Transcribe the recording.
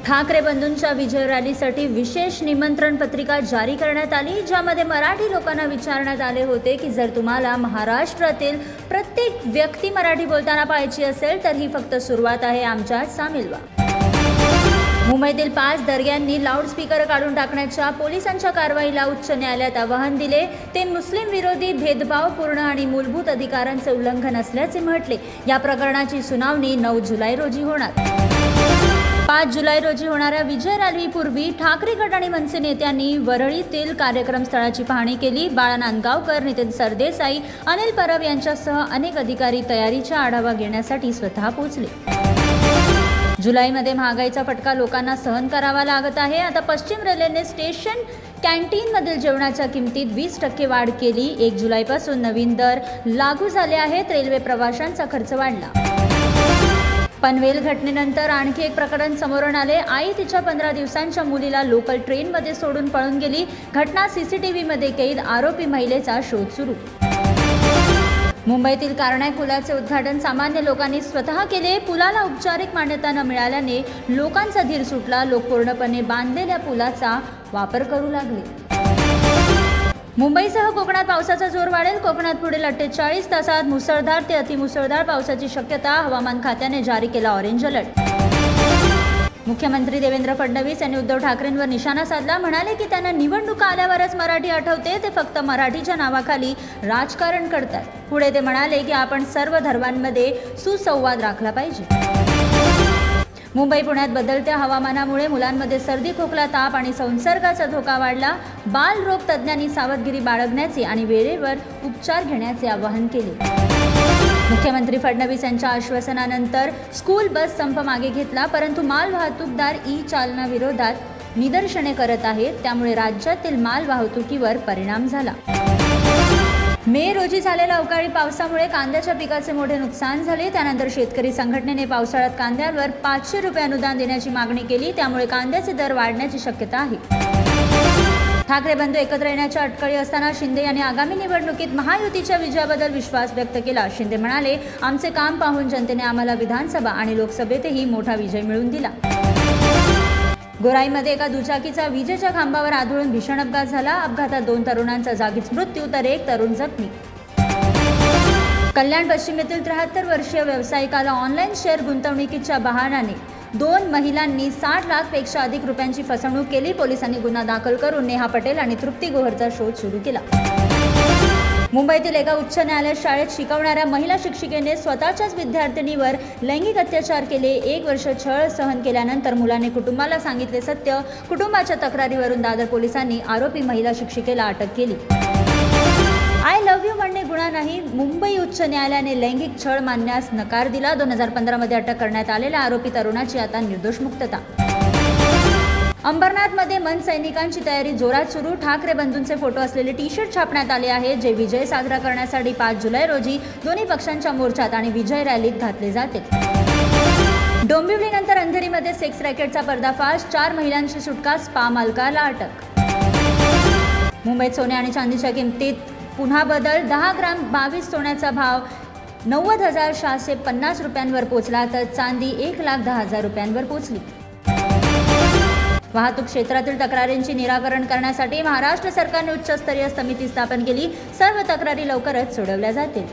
ठाकरे बंधूंच्या विजय रॅलीसाठी विशेष निमंत्रण पत्रिका जारी करण्यात आली, ज्यामध्ये मराठी लोकांना विचारण्यात आले होते की जर तुम्हाला महाराष्ट्रातील प्रत्येक व्यक्ती मराठी बोलताना पाहायची असेल तर ही फक्त सुरुवात आहे, आमच्यात सामील व्हा. मुंबईतील 5 दर्ग्यांनी लाऊडस्पीकर काढून टाकण्याच्या पोलिसांच्या कारवाईला उच्च न्यायालयात आव्हान दिले. ते मुस्लिम विरोधी, भेदभावपूर्ण आणि मूलभूत अधिकारांचे उल्लंघन असल्याचे म्हटले. या प्रकरणाची सुनावणी 9 जुलै रोजी होणार. 5 जुलै रोजी होणाऱ्या विजय रॅलीपूर्वी ठाकरे गट आणि मनसे नेत्यांनी वरळीतील कार्यक्रम स्थळाची पाहणी केली. बाळा नांदगावकर, नितीन सरदेसाई, अनिल परब यांच्यासह अनेक अधिकारी तयारीचा आढावा घेण्यासाठी स्वतः पोहोचले. जुलैमध्ये महागाईचा फटका लोकांना सहन करावा लागत आहे. आता पश्चिम रेल्वेने स्टेशन कॅन्टीनमधील जेवणाच्या किमतीत 20% वाढ केली. 1 जुलैपासून नवीन दर लागू झाले आहेत. रेल्वे प्रवाशांचा खर्च वाढला. पनवेल घटनेनंतर आणखी एक प्रकरण समोर आले. आई तिच्या 15 दिवसांच्या मुलीला लोकल ट्रेनमध्ये सोडून पळून गेली. घटना सीसीटीव्हीमध्ये कैद. आरोपी महिलेचा शोध सुरू. मुंबईतील कारणाय पुलाचे उद्घाटन सामान्य लोकांनी स्वतः केले. पुलाला औपचारिक मान्यता न मिळाल्याने लोकांचा धीर सुटला. लोक पूर्णपणे बांधलेल्या पुलाचा वापर करू लागले. मुंबईसह कोकणात पावसाचा जोर वाढेल. कोकणात पुढील 48 तासात मुसळधार ते अतिमुसळधार पावसाची शक्यता. हवामान खात्याने जारी केला ऑरेंज अलर्ट. मुख्यमंत्री देवेंद्र फडणवीस यांनी उद्धव ठाकरेंवर निशाणा साधला. म्हणाले की त्यांना निवडणुका आल्यावरच मराठी आठवते. ते फक्त मराठीच्या नावाखाली राजकारण करतात. पुढे ते म्हणाले की आपण सर्व धर्मांमध्ये सुसंवाद राखला पाहिजे. मुंबई पुण्यात बदलत्या हवामानामुळे मुलांमध्ये सर्दी, खोकला, ताप आणि संसर्गाचा धोका वाढला. बालरोग तज्ज्ञांनी सावधगिरी बाळगण्याचे आणि वेळेवर उपचार घेण्याचे आवाहन केले. मुख्यमंत्री फडणवीस यांच्या आश्वासनानंतर स्कूल बस संप मागे घेतला, परंतु माल वाहतूकदार ई-चालना विरोधात निदर्शने करत आहेत. त्यामुळे राज्यातील माल वाहतुकीवर परिणाम झाला. मे रोजी झालेल्या अवकाळी पावसामुळे कांद्याच्या पिकाचे मोठे नुकसान झाले. त्यानंतर शेतकरी संघटनेने पावसाळ्यात कांद्यावर 500 रुपये अनुदान देण्याची मागणी केली. त्यामुळे कांद्याचे दर वाढण्याची शक्यता आहे. ठाकरे बंधू एकत्र येण्याच्या अटकळी असताना शिंदे यांनी आगामी निवडणुकीत महायुतीच्या विजयाबद्दल विश्वास व्यक्त केला. शिंदे म्हणाले, आमचे काम पाहून जनतेने आम्हाला विधानसभा आणि लोकसभेतही मोठा विजय मिळवून दिला. गोराईमध्ये एका दुचाकीचा विजेच्या खांबावर आदळून भीषण अपघात झाला. अपघातात 2 तरुणांचा जागीच मृत्यू तर 1 तरुण जखमी. कल्याण पश्चिम येथील 73 वर्षीय व्यावसायिकाला ऑनलाईन शेअर गुंतवणुकीच्या बहाण्याने 2 महिलांनी 60 लाखपेक्षा अधिक रुपयांची फसवणूक केली. पोलिसांनी गुन्हा दाखल करून नेहा पटेल आणि तृप्ती गोहरचा शोध सुरू केला. मुंबईतील एका उच्च न्यायालय शाळेत शिकवणाऱ्या महिला शिक्षिकेने स्वतःच्याच विद्यार्थिनीवर लैंगिक अत्याचार केले. 1 वर्ष छळ सहन केल्यानंतर मुलाने कुटुंबाला सांगितले सत्य. कुटुंबाच्या तक्रारीवरून दादर पोलिसांनी आरोपी महिला शिक्षिकेला अटक केली. आय लव्ह यू म्हणणे गुन्हा नाही. मुंबई उच्च न्यायालयाने लैंगिक छळ मानण्यास नकार दिला. 2015 मध्ये अटक करण्यात आलेल्या आरोपी तरुणाची आता निर्दोष मुक्तता. अंबरनाथमध्ये मन सैनिकांची तयारी जोरात सुरू. ठाकरे बंधूंचे फोटो असलेले टी-शर्ट छापण्यात आले आहेत, जे विजय साजरा करण्यासाठी 5 जुलै रोजी दोन्ही पक्षांच्या मोर्चात आणि विजय रॅलीत घातले जातील. डोंबिवलीनंतर अंधेरीमध्ये सेक्स रॅकेटचा पर्दाफाश. 4 महिलांची सुटका. स्पा मालकाला अटक. मुंबईत सोने आणि चांदीच्या किमतीत पुन्हा बदल. 10 ग्राम 22 सोन्याचा भाव 90,650 रुपयांवर पोहोचला, तर चांदी 1,10,000 रुपयांवर पोहोचली. वाहतूक क्षेत्रातील तक्रारींची निराकरण करण्यासाठी महाराष्ट्र सरकारने उच्चस्तरीय समिती स्थापन केली. सर्व तक्रारी लवकरच सोडवल्या जातील.